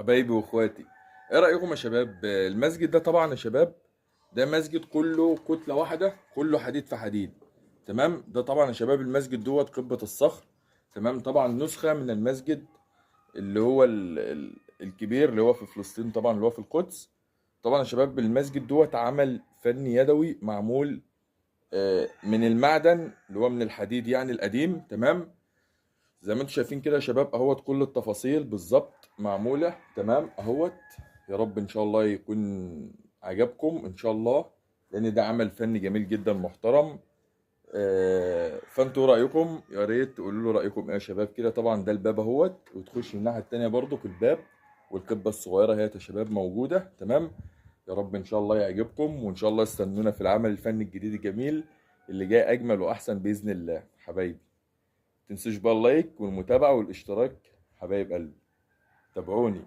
حبايبي واخواتي، ايه رأيكم يا شباب؟ المسجد ده طبعا يا شباب، ده مسجد كله كتلة واحدة، كله حديد في حديد. تمام. ده طبعا يا شباب المسجد دوت قبة الصخر. تمام. طبعا نسخة من المسجد اللي هو الكبير اللي هو في فلسطين، طبعا اللي هو في القدس. طبعا يا شباب المسجد دوت عمل فني يدوي معمول من المعدن اللي هو من الحديد يعني القديم. تمام. زي ما انتم شايفين كده يا شباب اهوت، كل التفاصيل بالظبط معمولة. تمام اهوت. يا رب ان شاء الله يكون عجبكم ان شاء الله، لان ده عمل فني جميل جدا محترم. فانتوا رأيكم يا ريت تقولوا له رأيكم ايه يا شباب كده. طبعا ده الباب اهوت، وتخش من الناحية التانية برضو في الباب، والقبة الصغيرة هي يا شباب موجودة. تمام. يا رب ان شاء الله يعجبكم، وان شاء الله استنونا في العمل الفني الجديد الجميل اللي جاي اجمل واحسن بإذن الله. حبايبي تنسوش بقى اللايك والمتابعة والاشتراك، حبايب قلبي. تابعوني.